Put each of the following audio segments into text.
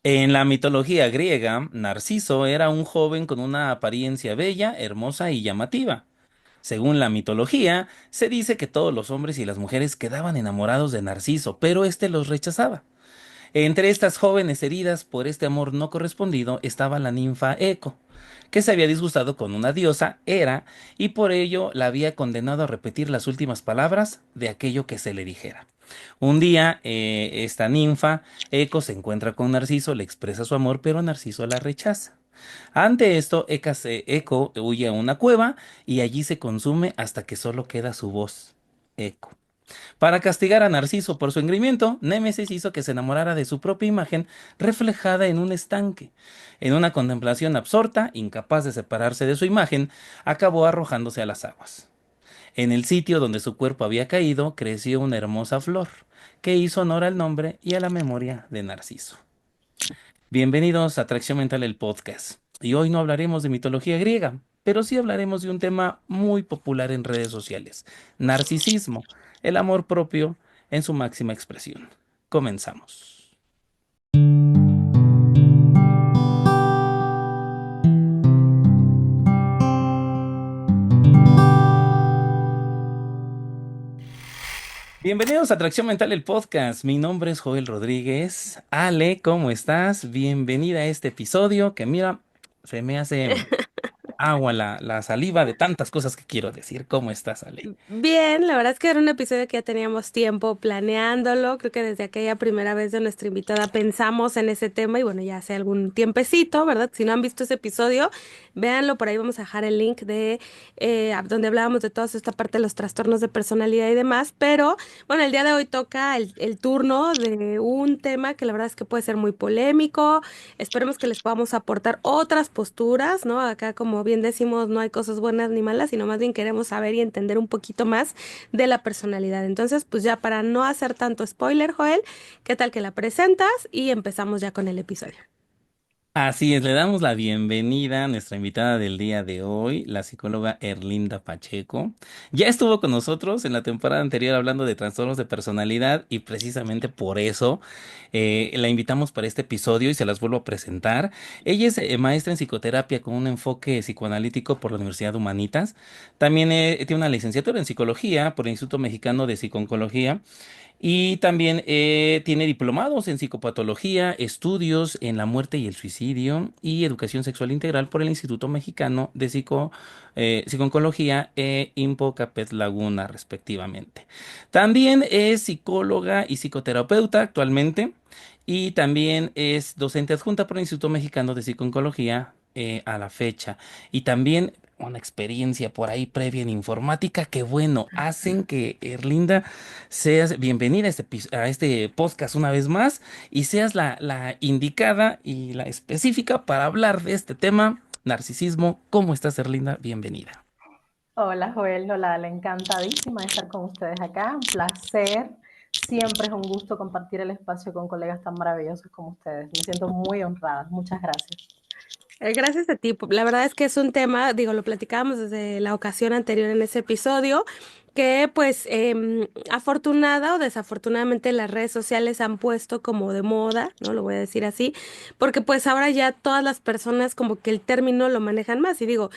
En la mitología griega, Narciso era un joven con una apariencia bella, hermosa y llamativa. Según la mitología, se dice que todos los hombres y las mujeres quedaban enamorados de Narciso, pero éste los rechazaba. Entre estas jóvenes heridas por este amor no correspondido estaba la ninfa Eco, que se había disgustado con una diosa, Hera, y por ello la había condenado a repetir las últimas palabras de aquello que se le dijera. Un día, esta ninfa Eco se encuentra con Narciso, le expresa su amor, pero Narciso la rechaza. Ante esto, Eco huye a una cueva y allí se consume hasta que solo queda su voz, Eco. Para castigar a Narciso por su engreimiento, Némesis hizo que se enamorara de su propia imagen reflejada en un estanque. En una contemplación absorta, incapaz de separarse de su imagen, acabó arrojándose a las aguas. En el sitio donde su cuerpo había caído, creció una hermosa flor, que hizo honor al nombre y a la memoria de Narciso. Bienvenidos a Atracción Mental, el podcast. Y hoy no hablaremos de mitología griega, pero sí hablaremos de un tema muy popular en redes sociales: narcisismo, el amor propio en su máxima expresión. Comenzamos. Bienvenidos a Atracción Mental, el podcast. Mi nombre es Joel Rodríguez. Ale, ¿cómo estás? Bienvenida a este episodio que mira, se me hace agua la saliva de tantas cosas que quiero decir. ¿Cómo estás, Ale? Bien, la verdad es que era un episodio que ya teníamos tiempo planeándolo. Creo que desde aquella primera vez de nuestra invitada pensamos en ese tema y bueno, ya hace algún tiempecito, ¿verdad? Si no han visto ese episodio, véanlo. Por ahí vamos a dejar el link de donde hablábamos de toda esta parte de los trastornos de personalidad y demás. Pero bueno, el día de hoy toca el turno de un tema que la verdad es que puede ser muy polémico. Esperemos que les podamos aportar otras posturas, ¿no? Acá, como bien decimos, no hay cosas buenas ni malas, sino más bien queremos saber y entender un poquito más de la personalidad. Entonces, pues ya para no hacer tanto spoiler, Joel, ¿qué tal que la presentas? Y empezamos ya con el episodio. Así es, le damos la bienvenida a nuestra invitada del día de hoy, la psicóloga Erlinda Pacheco. Ya estuvo con nosotros en la temporada anterior hablando de trastornos de personalidad y precisamente por eso la invitamos para este episodio y se las vuelvo a presentar. Ella es maestra en psicoterapia con un enfoque psicoanalítico por la Universidad de Humanitas. También tiene una licenciatura en psicología por el Instituto Mexicano de Psiconcología y también tiene diplomados en psicopatología, estudios en la muerte y el suicidio y educación sexual integral por el Instituto Mexicano de Psiconcología e IMPO Capet Laguna, respectivamente. También es psicóloga y psicoterapeuta actualmente y también es docente adjunta por el Instituto Mexicano de Psiconcología a la fecha. Y también una experiencia por ahí previa en informática que, bueno, hacen que Erlinda seas bienvenida a a este podcast una vez más y seas la indicada y la específica para hablar de este tema, narcisismo. ¿Cómo estás, Erlinda? Bienvenida. Hola Joel, hola, le encantadísima de estar con ustedes acá, un placer. Siempre es un gusto compartir el espacio con colegas tan maravillosos como ustedes. Me siento muy honrada. Muchas gracias. Gracias a ti. La verdad es que es un tema, digo, lo platicábamos desde la ocasión anterior en ese episodio, que pues afortunada o desafortunadamente las redes sociales han puesto como de moda, ¿no? Lo voy a decir así, porque pues ahora ya todas las personas como que el término lo manejan más. Y digo,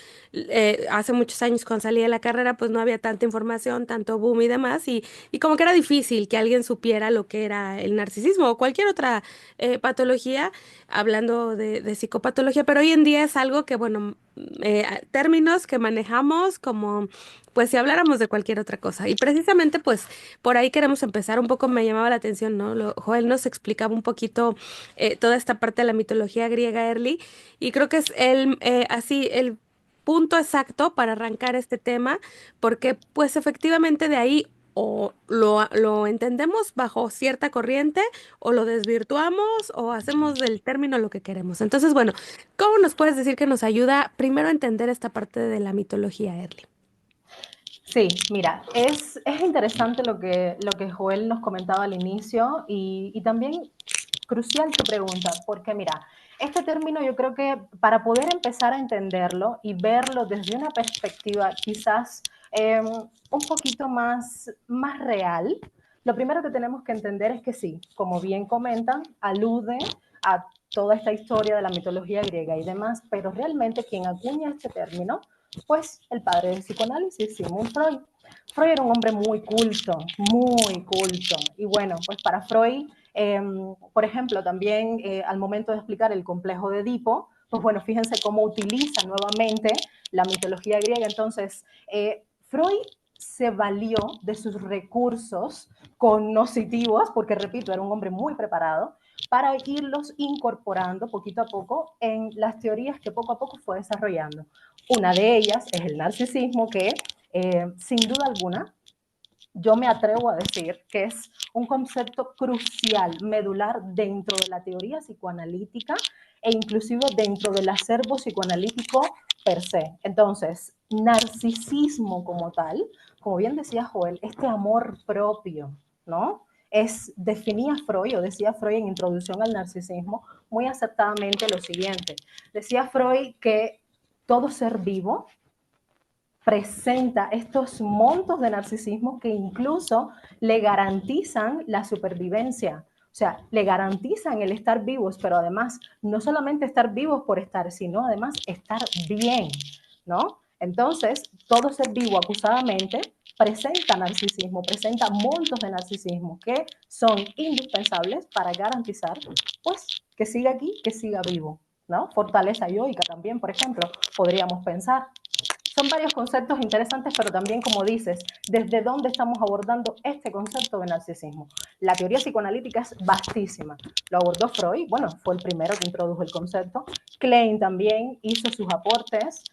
hace muchos años cuando salí de la carrera pues no había tanta información, tanto boom y demás, y como que era difícil que alguien supiera lo que era el narcisismo o cualquier otra patología hablando de psicopatología, pero hoy en día es algo que, bueno, términos que manejamos como, pues si habláramos de cualquier otra cosa. Y precisamente, pues por ahí queremos empezar un poco, me llamaba la atención, ¿no? Joel nos explicaba un poquito toda esta parte de la mitología griega early, y creo que es así, el punto exacto para arrancar este tema, porque pues efectivamente de ahí o lo entendemos bajo cierta corriente o lo desvirtuamos o hacemos del término lo que queremos. Entonces, bueno, ¿cómo nos puedes decir que nos ayuda primero a entender esta parte de la mitología, Erly? Sí, mira, es interesante lo que Joel nos comentaba al inicio y también crucial tu pregunta, porque mira, este término yo creo que para poder empezar a entenderlo y verlo desde una perspectiva quizás un poquito más real, lo primero que tenemos que entender es que sí, como bien comentan, alude a toda esta historia de la mitología griega y demás, pero realmente quien acuña este término, pues el padre del psicoanálisis, Sigmund Freud. Freud era un hombre muy culto. Y bueno, pues para Freud, por ejemplo, también al momento de explicar el complejo de Edipo, pues bueno, fíjense cómo utiliza nuevamente la mitología griega. Entonces, Freud se valió de sus recursos cognitivos, porque repito, era un hombre muy preparado, para irlos incorporando poquito a poco en las teorías que poco a poco fue desarrollando. Una de ellas es el narcisismo, que sin duda alguna yo me atrevo a decir que es un concepto crucial, medular dentro de la teoría psicoanalítica e inclusive dentro del acervo psicoanalítico per se. Entonces, narcisismo como tal, como bien decía Joel, este amor propio, ¿no? Definía Freud, o decía Freud en Introducción al Narcisismo, muy acertadamente lo siguiente. Decía Freud que todo ser vivo presenta estos montos de narcisismo que incluso le garantizan la supervivencia. O sea, le garantizan el estar vivos, pero además no solamente estar vivos por estar, sino además estar bien, ¿no? Entonces, todo ser vivo acusadamente presenta narcisismo, presenta montos de narcisismo que son indispensables para garantizar, pues, que siga aquí, que siga vivo, ¿no? Fortaleza yoica también, por ejemplo, podríamos pensar. Son varios conceptos interesantes, pero también, como dices, desde dónde estamos abordando este concepto de narcisismo. La teoría psicoanalítica es vastísima. Lo abordó Freud, bueno, fue el primero que introdujo el concepto. Klein también hizo sus aportes.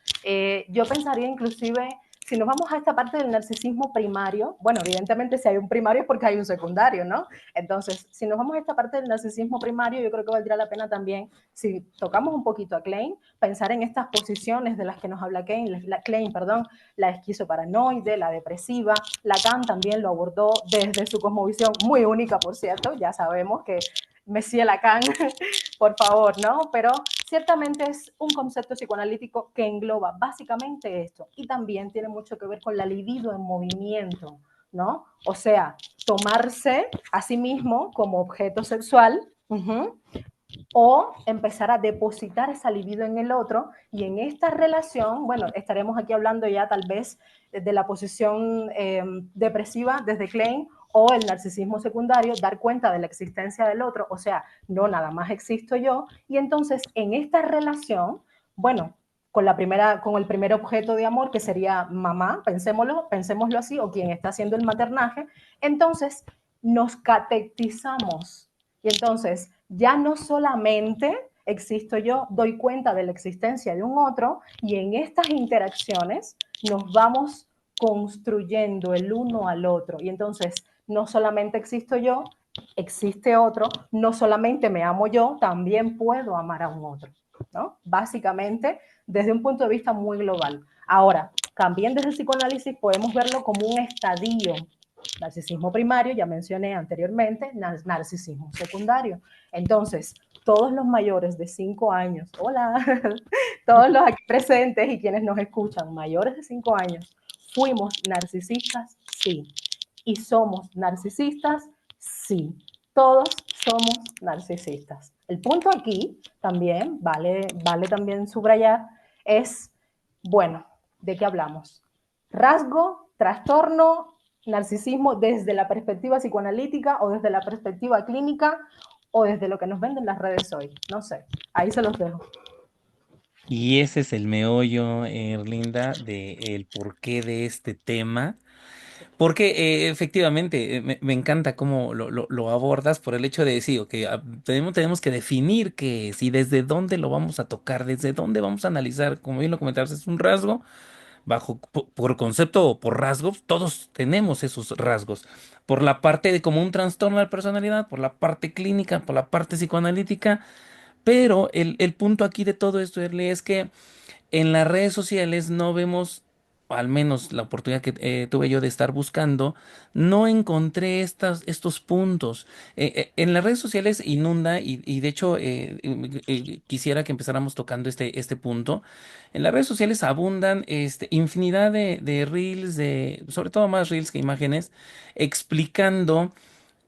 Yo pensaría inclusive, si nos vamos a esta parte del narcisismo primario, bueno, evidentemente si hay un primario es porque hay un secundario, ¿no? Entonces, si nos vamos a esta parte del narcisismo primario, yo creo que valdría la pena también, si tocamos un poquito a Klein, pensar en estas posiciones de las que nos habla Klein, perdón, la esquizoparanoide, la depresiva. Lacan también lo abordó desde su cosmovisión, muy única, por cierto, ya sabemos que Messier Lacan, por favor, ¿no? Pero ciertamente es un concepto psicoanalítico que engloba básicamente esto y también tiene mucho que ver con la libido en movimiento, ¿no? O sea, tomarse a sí mismo como objeto sexual, o empezar a depositar esa libido en el otro, y en esta relación, bueno, estaremos aquí hablando ya tal vez de la posición depresiva desde Klein, o el narcisismo secundario, dar cuenta de la existencia del otro, o sea, no nada más existo yo, y entonces en esta relación, bueno, con el primer objeto de amor, que sería mamá, pensémoslo así, o quien está haciendo el maternaje, entonces nos catequizamos. Y entonces ya no solamente existo yo, doy cuenta de la existencia de un otro, y en estas interacciones nos vamos construyendo el uno al otro. Y entonces no solamente existo yo, existe otro, no solamente me amo yo, también puedo amar a un otro, ¿no? Básicamente, desde un punto de vista muy global. Ahora, también desde el psicoanálisis podemos verlo como un estadio. Narcisismo primario, ya mencioné anteriormente, narcisismo secundario. Entonces, todos los mayores de 5 años, hola, todos los aquí presentes y quienes nos escuchan, mayores de 5 años, ¿fuimos narcisistas? Sí. ¿Y somos narcisistas? Sí. Todos somos narcisistas. El punto aquí también, vale también subrayar, es, bueno, ¿de qué hablamos? Rasgo, trastorno, narcisismo desde la perspectiva psicoanalítica o desde la perspectiva clínica o desde lo que nos venden las redes hoy. No sé, ahí se los dejo. Y ese es el meollo, Erlinda, del porqué de este tema. Sí. Porque efectivamente me encanta cómo lo abordas por el hecho de decir, ok, tenemos que definir qué es y desde dónde lo vamos a tocar, desde dónde vamos a analizar. Como bien lo comentabas, es un rasgo, por concepto o por rasgos, todos tenemos esos rasgos. Por la parte de como un trastorno de la personalidad, por la parte clínica, por la parte psicoanalítica. Pero el punto aquí de todo esto, Erle, es que en las redes sociales no vemos, o al menos la oportunidad que tuve yo de estar buscando, no encontré estos puntos. En las redes sociales inunda y de hecho quisiera que empezáramos tocando este punto. En las redes sociales abundan infinidad de reels, sobre todo más reels que imágenes, explicando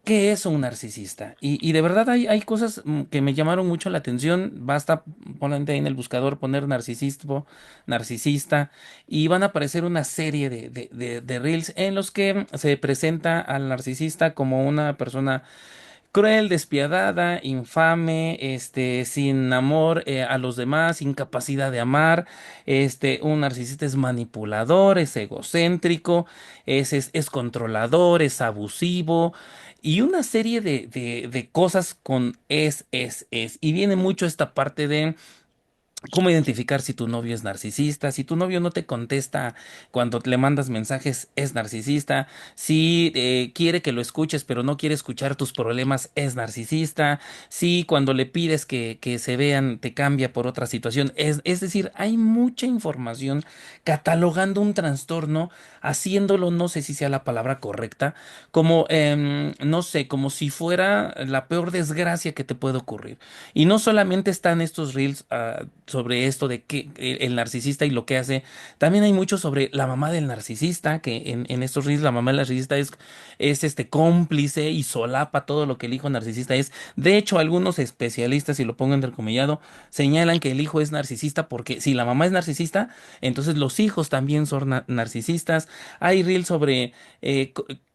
¿Qué es un narcisista? Y de verdad hay cosas que me llamaron mucho la atención. Basta poner ahí en el buscador, poner narcisismo, narcisista, y van a aparecer una serie de reels en los que se presenta al narcisista como una persona cruel, despiadada, infame, sin amor a los demás, incapacidad de amar. Un narcisista es manipulador, es egocéntrico, es controlador, es abusivo. Y una serie de cosas con es. Y viene mucho esta parte de cómo identificar si tu novio es narcisista, si tu novio no te contesta cuando le mandas mensajes, es narcisista, si quiere que lo escuches pero no quiere escuchar tus problemas, es narcisista, si cuando le pides que se vean te cambia por otra situación, es decir, hay mucha información catalogando un trastorno, haciéndolo, no sé si sea la palabra correcta, como, no sé, como si fuera la peor desgracia que te puede ocurrir. Y no solamente están estos reels sobre esto de que el narcisista y lo que hace, también hay mucho sobre la mamá del narcisista, que en estos reels la mamá del narcisista es cómplice y solapa todo lo que el hijo narcisista es. De hecho, algunos especialistas, y lo pongo entrecomillado, señalan que el hijo es narcisista porque si la mamá es narcisista, entonces los hijos también son narcisistas. Hay reels sobre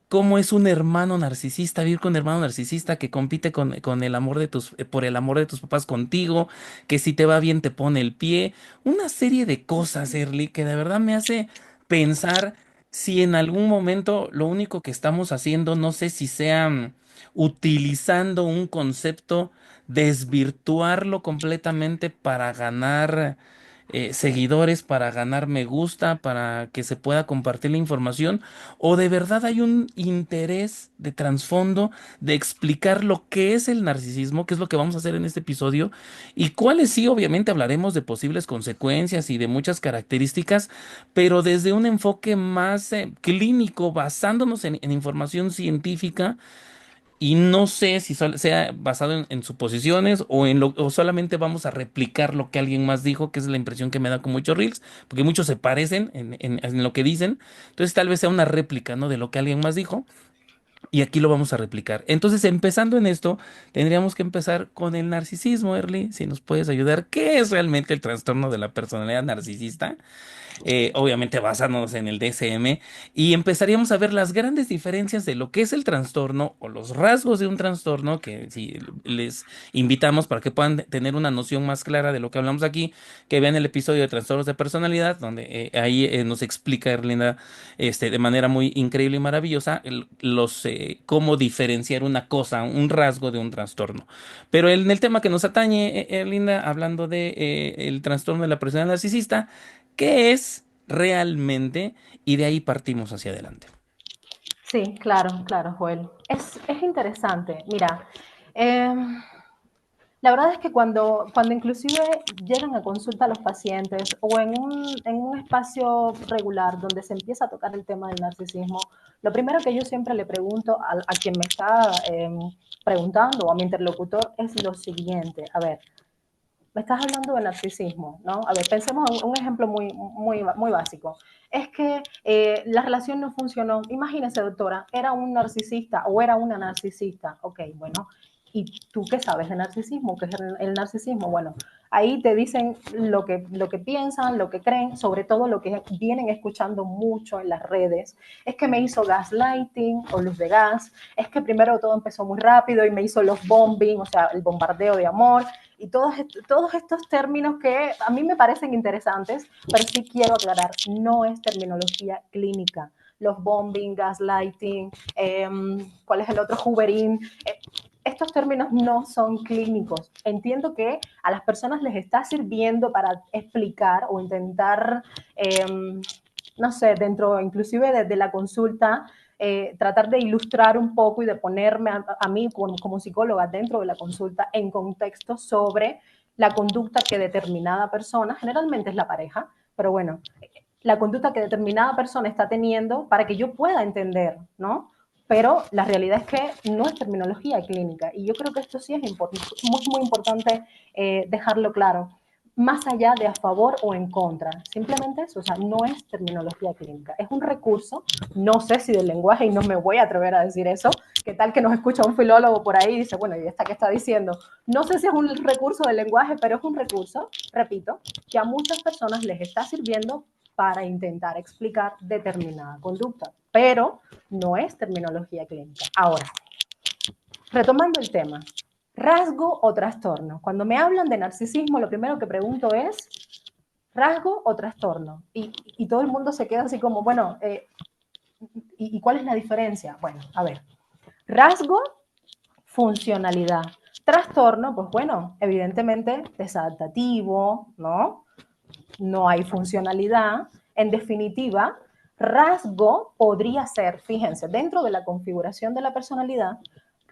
cómo es un hermano narcisista, vivir con un hermano narcisista que compite con el amor de por el amor de tus papás contigo, que si te va bien te pone el pie, una serie de cosas, Erly, que de verdad me hace pensar si en algún momento lo único que estamos haciendo, no sé si sea utilizando un concepto, desvirtuarlo completamente para ganar seguidores, para ganar me gusta, para que se pueda compartir la información, o de verdad hay un interés de trasfondo de explicar lo que es el narcisismo, que es lo que vamos a hacer en este episodio, y cuáles sí, obviamente hablaremos de posibles consecuencias y de muchas características, pero desde un enfoque más clínico, basándonos en información científica y no sé si sea basado en suposiciones o solamente vamos a replicar lo que alguien más dijo, que es la impresión que me da con muchos reels, porque muchos se parecen en lo que dicen. Entonces tal vez sea una réplica, ¿no? De lo que alguien más dijo. Y aquí lo vamos a replicar. Entonces, empezando en esto, tendríamos que empezar con el narcisismo, Erly. Si nos puedes ayudar, ¿qué es realmente el trastorno de la personalidad narcisista? Obviamente basándonos en el DSM, y empezaríamos a ver las grandes diferencias de lo que es el trastorno o los rasgos de un trastorno, que si les invitamos para que puedan tener una noción más clara de lo que hablamos aquí, que vean el episodio de trastornos de personalidad, donde ahí nos explica Erlinda de manera muy increíble y maravillosa cómo diferenciar una cosa, un rasgo de un trastorno. Pero en el tema que nos atañe, Erlinda, hablando de el trastorno de la personalidad narcisista, ¿qué es realmente? Y de ahí partimos hacia adelante. Sí, claro, claro, Joel. Es interesante. Mira, eh, la verdad es que cuando inclusive llegan a consulta a los pacientes o en un espacio regular donde se empieza a tocar el tema del narcisismo, lo primero que yo siempre le pregunto a quien me está preguntando o a mi interlocutor es lo siguiente. A ver, me estás hablando de narcisismo, ¿no? A ver, pensemos en un ejemplo muy básico. Es que la relación no funcionó. Imagínese, doctora, era un narcisista o era una narcisista. Ok, bueno, ¿y tú qué sabes de narcisismo? ¿Qué es el narcisismo? Bueno, ahí te dicen lo que piensan, lo que creen, sobre todo lo que vienen escuchando mucho en las redes. Es que me hizo gaslighting o luz de gas. Es que primero todo empezó muy rápido y me hizo los bombing, o sea, el bombardeo de amor y todos estos términos que a mí me parecen interesantes, pero sí quiero aclarar, no es terminología clínica. Los bombing, gaslighting, ¿cuál es el otro? Hoovering. Estos términos no son clínicos. Entiendo que a las personas les está sirviendo para explicar o intentar, no sé, dentro inclusive de la consulta, tratar de ilustrar un poco y de ponerme a mí como psicóloga dentro de la consulta en contexto sobre la conducta que determinada persona, generalmente es la pareja, pero bueno, la conducta que determinada persona está teniendo para que yo pueda entender, ¿no? Pero la realidad es que no es terminología clínica y yo creo que esto sí es muy importante dejarlo claro. más allá de a favor o en contra. Simplemente eso, o sea, no es terminología clínica, es un recurso, no sé si del lenguaje, y no me voy a atrever a decir eso, qué tal que nos escucha un filólogo por ahí y dice, bueno, ¿y esta qué está diciendo? No sé si es un recurso del lenguaje, pero es un recurso, repito, que a muchas personas les está sirviendo para intentar explicar determinada conducta, pero no es terminología clínica. Ahora, retomando el tema, rasgo o trastorno. Cuando me hablan de narcisismo, lo primero que pregunto es, ¿rasgo o trastorno? Y todo el mundo se queda así como, bueno, ¿y cuál es la diferencia? Bueno, a ver, rasgo, funcionalidad. Trastorno, pues bueno, evidentemente desadaptativo, ¿no? No hay funcionalidad. En definitiva, rasgo podría ser, fíjense, dentro de la configuración de la personalidad,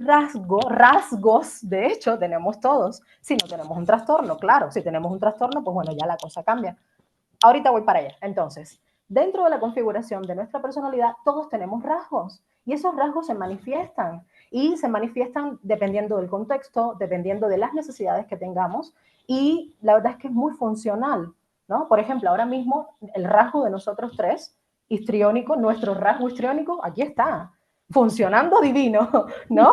rasgos, de hecho, tenemos todos. Si no tenemos un trastorno, claro, si tenemos un trastorno, pues bueno, ya la cosa cambia. Ahorita voy para allá. Entonces, dentro de la configuración de nuestra personalidad, todos tenemos rasgos y esos rasgos se manifiestan y se manifiestan dependiendo del contexto, dependiendo de las necesidades que tengamos y la verdad es que es muy funcional, ¿no? Por ejemplo, ahora mismo el rasgo de nosotros tres, histriónico, nuestro rasgo histriónico, aquí está, funcionando divino, ¿no?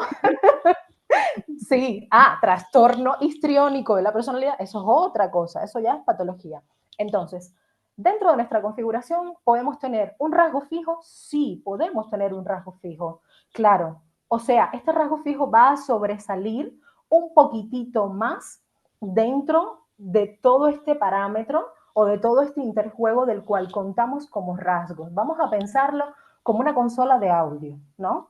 Sí, trastorno histriónico de la personalidad, eso es otra cosa, eso ya es patología. Entonces, dentro de nuestra configuración, ¿podemos tener un rasgo fijo? Sí, podemos tener un rasgo fijo, claro. O sea, este rasgo fijo va a sobresalir un poquitito más dentro de todo este parámetro o de todo este interjuego del cual contamos como rasgos. Vamos a pensarlo como una consola de audio, ¿no?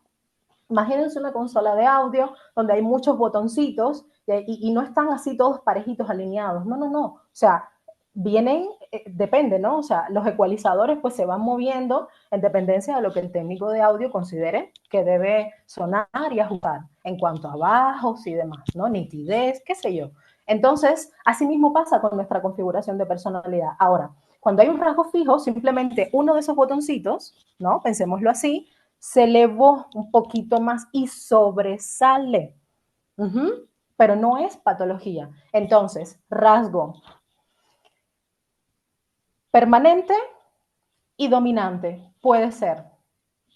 Imagínense una consola de audio donde hay muchos botoncitos y no están así todos parejitos alineados. No, no, no. O sea, vienen, depende, ¿no? O sea, los ecualizadores pues se van moviendo en dependencia de lo que el técnico de audio considere que debe sonar y ajustar en cuanto a bajos y demás, ¿no? Nitidez, qué sé yo. Entonces, así mismo pasa con nuestra configuración de personalidad. Ahora, cuando hay un rasgo fijo, simplemente uno de esos botoncitos, ¿no? Pensémoslo así, se elevó un poquito más y sobresale. Pero no es patología. Entonces, rasgo permanente y dominante puede ser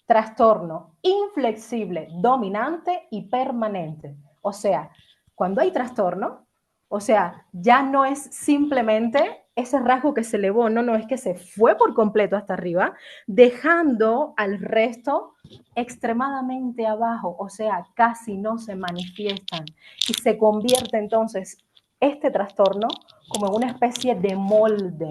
trastorno inflexible, dominante y permanente. O sea, cuando hay trastorno, o sea, ya no es simplemente ese rasgo que se elevó, no, no, es que se fue por completo hasta arriba, dejando al resto extremadamente abajo, o sea, casi no se manifiestan y se convierte entonces este trastorno como en una especie de molde.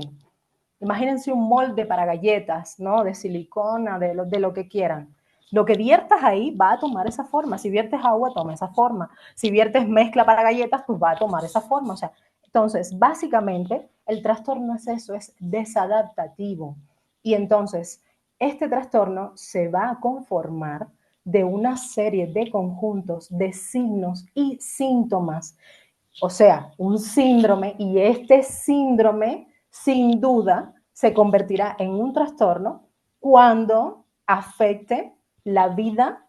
Imagínense un molde para galletas, ¿no? De silicona, de lo que quieran. Lo que viertas ahí va a tomar esa forma. Si viertes agua, toma esa forma. Si viertes mezcla para galletas, pues va a tomar esa forma. O sea, entonces, básicamente, el trastorno es eso, es desadaptativo. Y entonces, este trastorno se va a conformar de una serie de conjuntos de signos y síntomas. O sea, un síndrome, y este síndrome, sin duda, se convertirá en un trastorno cuando afecte la vida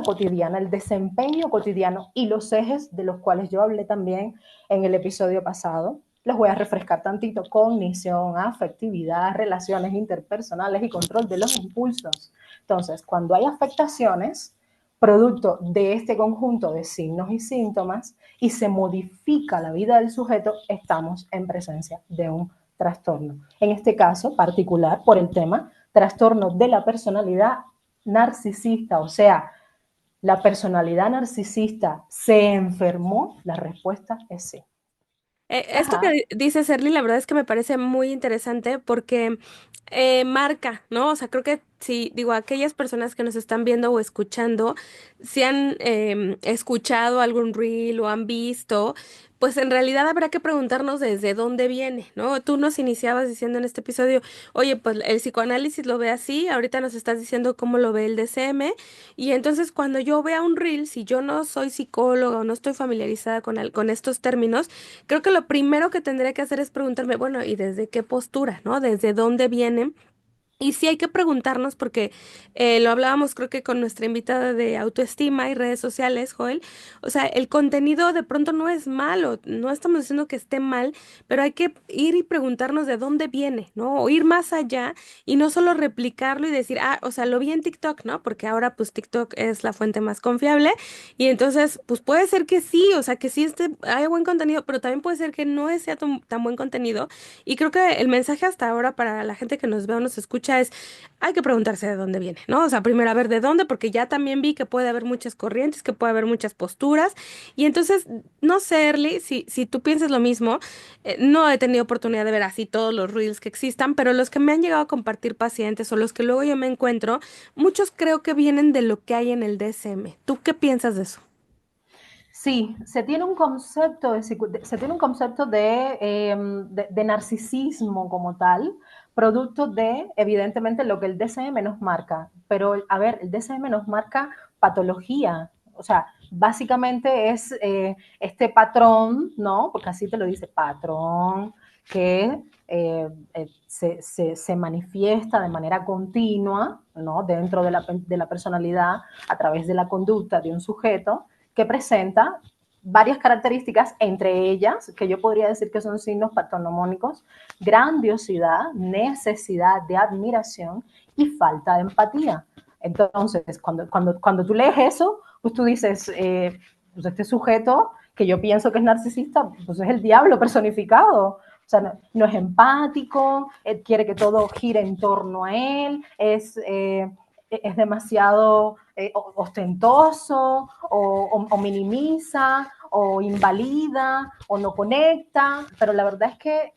cotidiana, el desempeño cotidiano y los ejes de los cuales yo hablé también en el episodio pasado. Los voy a refrescar tantito: cognición, afectividad, relaciones interpersonales y control de los impulsos. Entonces, cuando hay afectaciones producto de este conjunto de signos y síntomas y se modifica la vida del sujeto, estamos en presencia de un trastorno. En este caso particular, por el tema, trastorno de la personalidad narcisista, o sea, la personalidad narcisista se enfermó, la respuesta es sí. Esto Ajá. que dice Serly, la verdad es que me parece muy interesante porque marca, ¿no? O sea, creo que si, digo, aquellas personas que nos están viendo o escuchando, si han escuchado algún reel o han visto, pues en realidad habrá que preguntarnos desde dónde viene, ¿no? Tú nos iniciabas diciendo en este episodio, oye, pues el psicoanálisis lo ve así, ahorita nos estás diciendo cómo lo ve el DCM, y entonces cuando yo vea un reel, si yo no soy psicóloga o no estoy familiarizada con estos términos, creo que lo primero que tendría que hacer es preguntarme, bueno, ¿y desde qué postura, no? ¿Desde dónde viene Y sí hay que preguntarnos porque lo hablábamos creo que con nuestra invitada de autoestima y redes sociales, Joel. O sea, el contenido de pronto no es malo, no estamos diciendo que esté mal, pero hay que ir y preguntarnos de dónde viene, ¿no? O ir más allá y no solo replicarlo y decir, ah, o sea, lo vi en TikTok, ¿no? Porque ahora pues TikTok es la fuente más confiable y entonces pues puede ser que sí, o sea, que sí hay buen contenido, pero también puede ser que no sea tan buen contenido y creo que el mensaje hasta ahora para la gente que nos ve o nos escucha es, hay que preguntarse de dónde viene, ¿no? O sea, primero a ver de dónde, porque ya también vi que puede haber muchas corrientes, que puede haber muchas posturas. Y entonces, no sé, Erly, si tú piensas lo mismo, no he tenido oportunidad de ver así todos los reels que existan, pero los que me han llegado a compartir pacientes o los que luego yo me encuentro, muchos creo que vienen de lo que hay en el DSM. ¿Tú qué piensas de eso? Sí, se tiene un concepto se tiene un concepto de narcisismo como tal, producto de, evidentemente, lo que el DSM nos marca. Pero, a ver, el DSM nos marca patología. O sea, básicamente es este patrón, ¿no? Porque así te lo dice, patrón, que se manifiesta de manera continua, ¿no? Dentro de la personalidad a través de la conducta de un sujeto que presenta varias características, entre ellas, que yo podría decir que son signos patronomónicos: grandiosidad, necesidad de admiración y falta de empatía. Entonces, cuando tú lees eso, pues tú dices, pues este sujeto que yo pienso que es narcisista, pues es el diablo personificado. O sea, no es empático, él quiere que todo gire en torno a él, es demasiado ostentoso o minimiza o invalida o no conecta, pero la verdad es que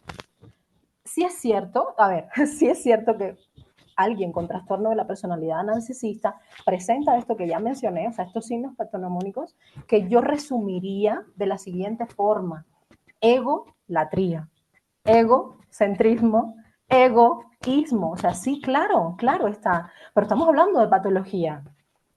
sí es cierto, a ver, sí es cierto que alguien con trastorno de la personalidad narcisista presenta esto que ya mencioné, o sea, estos signos patronomónicos, que yo resumiría de la siguiente forma: egolatría, egocentrismo, egoísmo. O sea, sí, claro, claro está, pero estamos hablando de patología.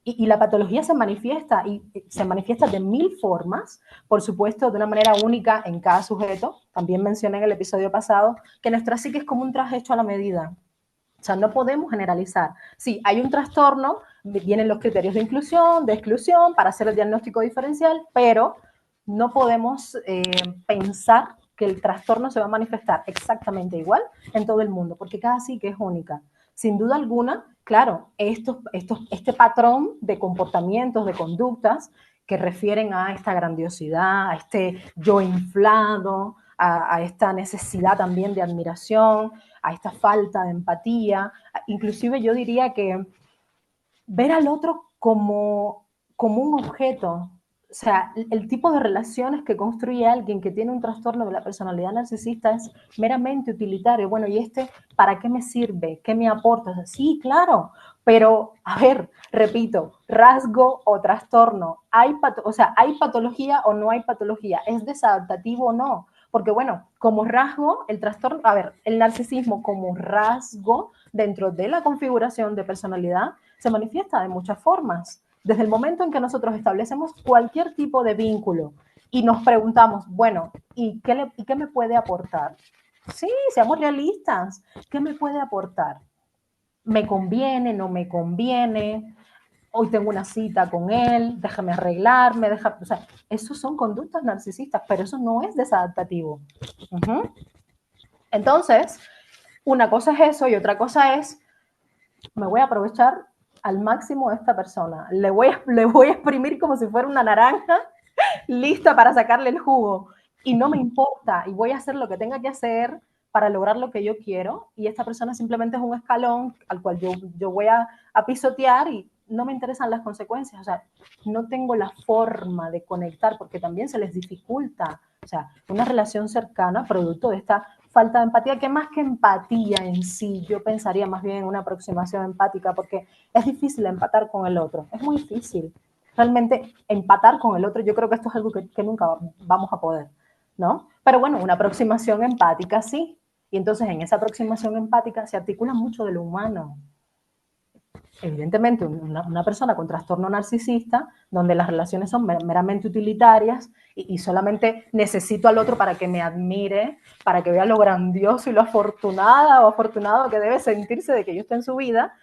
Y la patología y se manifiesta de mil formas, por supuesto, de una manera única en cada sujeto. También mencioné en el episodio pasado que nuestra psique es como un traje hecho a la medida. O sea, no podemos generalizar. Sí, hay un trastorno, vienen los criterios de inclusión, de exclusión, para hacer el diagnóstico diferencial, pero no podemos pensar que el trastorno se va a manifestar exactamente igual en todo el mundo, porque cada psique es única. Sin duda alguna, claro, este patrón de comportamientos, de conductas que refieren a esta grandiosidad, a este yo inflado, a esta necesidad también de admiración, a esta falta de empatía. Inclusive yo diría que ver al otro como un objeto. O sea, el tipo de relaciones que construye alguien que tiene un trastorno de la personalidad narcisista es meramente utilitario. Bueno, ¿y este para qué me sirve? ¿Qué me aporta? O sea, sí, claro, pero a ver, repito, rasgo o trastorno, o sea, ¿hay patología o no hay patología? ¿Es desadaptativo o no? Porque bueno, como rasgo, el trastorno, a ver, el narcisismo como rasgo dentro de la configuración de personalidad se manifiesta de muchas formas. Desde el momento en que nosotros establecemos cualquier tipo de vínculo y nos preguntamos, bueno, ¿y qué me puede aportar? Sí, seamos realistas. ¿Qué me puede aportar? ¿Me conviene? ¿No me conviene? Hoy tengo una cita con él, déjame arreglarme, o sea, esos son conductas narcisistas, pero eso no es desadaptativo. Entonces, una cosa es eso y otra cosa es, me voy a aprovechar al máximo de esta persona, le voy a exprimir como si fuera una naranja lista para sacarle el jugo y no me importa y voy a hacer lo que tenga que hacer para lograr lo que yo quiero, y esta persona simplemente es un escalón al cual yo voy a pisotear y no me interesan las consecuencias. O sea, no tengo la forma de conectar porque también se les dificulta. O sea, una relación cercana producto de esta falta de empatía, que más que empatía en sí, yo pensaría más bien en una aproximación empática, porque es difícil empatar con el otro, es muy difícil. Realmente empatar con el otro, yo creo que esto es algo que nunca vamos a poder, ¿no? Pero bueno, una aproximación empática sí. Y entonces en esa aproximación empática se articula mucho de lo humano. Evidentemente, una persona con trastorno narcisista, donde las relaciones son meramente utilitarias y solamente necesito al otro para que me admire, para que vea lo grandioso y lo afortunada o afortunado que debe sentirse de que yo esté en su vida,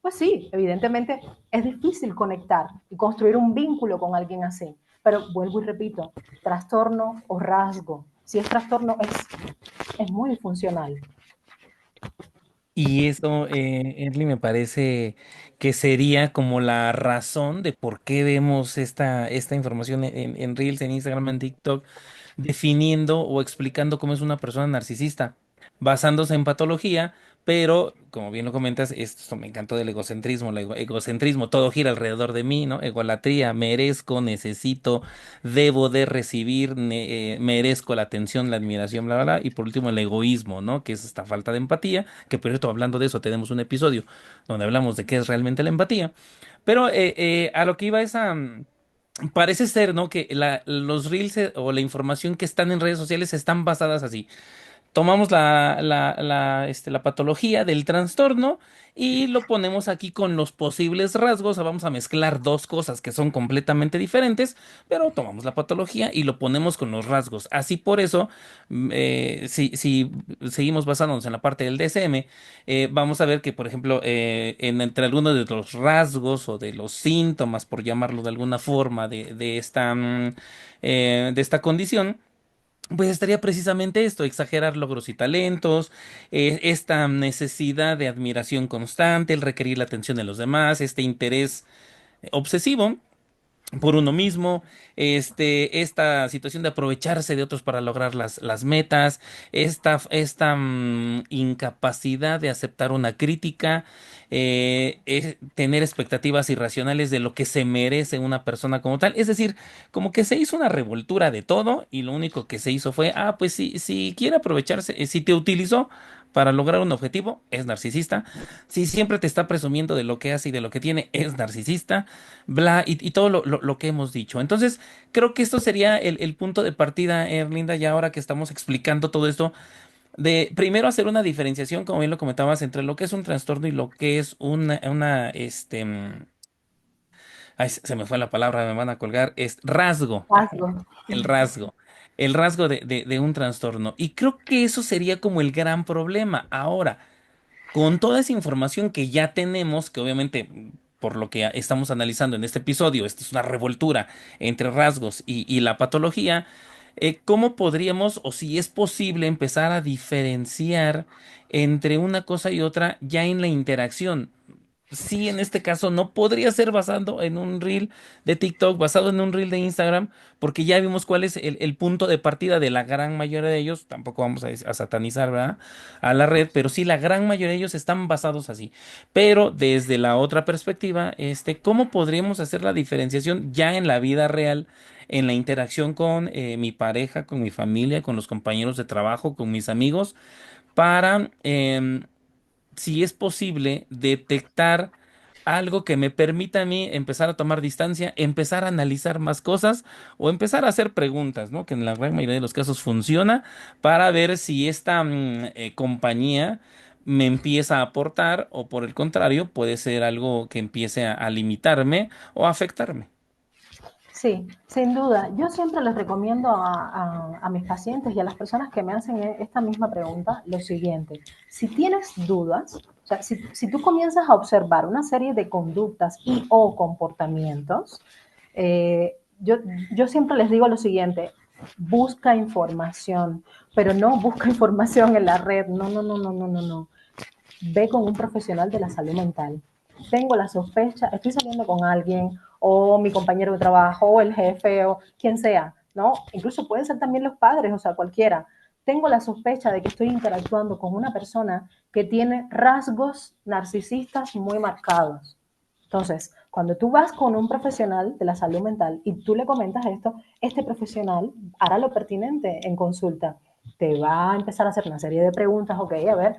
pues sí, evidentemente es difícil conectar y construir un vínculo con alguien así. Pero vuelvo y repito, trastorno o rasgo. Si es trastorno, es muy disfuncional. Y eso, Erly, me parece que sería como la razón de por qué vemos esta información en Reels, en Instagram, en TikTok, definiendo o explicando cómo es una persona narcisista, basándose en patología, pero como bien lo comentas, esto me encantó del egocentrismo, egocentrismo, todo gira alrededor de mí, ¿no? Egolatría, merezco, necesito, debo de recibir, merezco la atención, la admiración, bla, bla, bla, y por último el egoísmo, ¿no? Que es esta falta de empatía, que por cierto, hablando de eso, tenemos un episodio donde hablamos de qué es realmente la empatía, pero a lo que iba es a... Parece ser, ¿no? Que los reels o la información que están en redes sociales están basadas así. Tomamos la patología del trastorno y lo ponemos aquí con los posibles rasgos. O sea, vamos a mezclar dos cosas que son completamente diferentes, pero tomamos la patología y lo ponemos con los rasgos. Así por eso, si seguimos basándonos en la parte del DSM, vamos a ver que, por ejemplo, entre algunos de los rasgos o de los síntomas, por llamarlo de alguna forma, de esta condición, pues estaría precisamente esto, exagerar logros y talentos, esta necesidad de admiración constante, el requerir la atención de los demás, este interés obsesivo por uno mismo, esta situación de aprovecharse de otros para lograr las metas, esta incapacidad de aceptar una crítica, tener expectativas irracionales de lo que se merece una persona como tal. Es decir, como que se hizo una revoltura de todo y lo único que se hizo fue, pues si quiere aprovecharse, si te utilizó para lograr un objetivo, es narcisista. Si siempre te está presumiendo de lo que hace y de lo que tiene, es narcisista, bla, y todo lo que hemos dicho. Entonces, creo que esto sería el punto de partida, Erlinda, ya ahora que estamos explicando todo esto, de primero hacer una diferenciación, como bien lo comentabas, entre lo que es un trastorno y lo que es ay, se me fue la palabra, me van a colgar, es rasgo, Rasgo. el rasgo. El rasgo de un trastorno. Y creo que eso sería como el gran problema. Ahora, con toda esa información que ya tenemos, que obviamente por lo que estamos analizando en este episodio, esta es una revoltura entre rasgos y la patología, ¿cómo podríamos o si es posible empezar a diferenciar entre una cosa y otra ya en la interacción? Sí, en este caso no podría ser basado en un reel de TikTok, basado en un reel de Instagram, porque ya vimos cuál es el punto de partida de la gran mayoría de ellos. Tampoco vamos a satanizar, ¿verdad? A la red, pero sí, la gran mayoría de ellos están basados así. Pero desde la otra perspectiva, ¿cómo podríamos hacer la diferenciación ya en la vida real, en la interacción con mi pareja, con mi familia, con los compañeros de trabajo, con mis amigos, para si es posible, detectar algo que me permita a mí empezar a tomar distancia, empezar a analizar más cosas o empezar a hacer preguntas, ¿no? Que en la gran mayoría de los casos funciona para ver si esta compañía me empieza a aportar o por el contrario puede ser algo que empiece a limitarme o a afectarme. Sí, sin duda. Yo siempre les recomiendo a mis pacientes y a las personas que me hacen esta misma pregunta lo siguiente. Si tienes dudas, o sea, si tú comienzas a observar una serie de conductas y o comportamientos, yo, yo siempre les digo lo siguiente, busca información, pero no busca información en la red, no, no, no, no, no, no, no. Ve con un profesional de la salud mental. Tengo la sospecha, estoy saliendo con alguien, o mi compañero de trabajo, o el jefe, o quien sea, ¿no? Incluso pueden ser también los padres, o sea, cualquiera. Tengo la sospecha de que estoy interactuando con una persona que tiene rasgos narcisistas muy marcados. Entonces, cuando tú vas con un profesional de la salud mental y tú le comentas esto, este profesional hará lo pertinente en consulta. Te va a empezar a hacer una serie de preguntas, ok, a ver,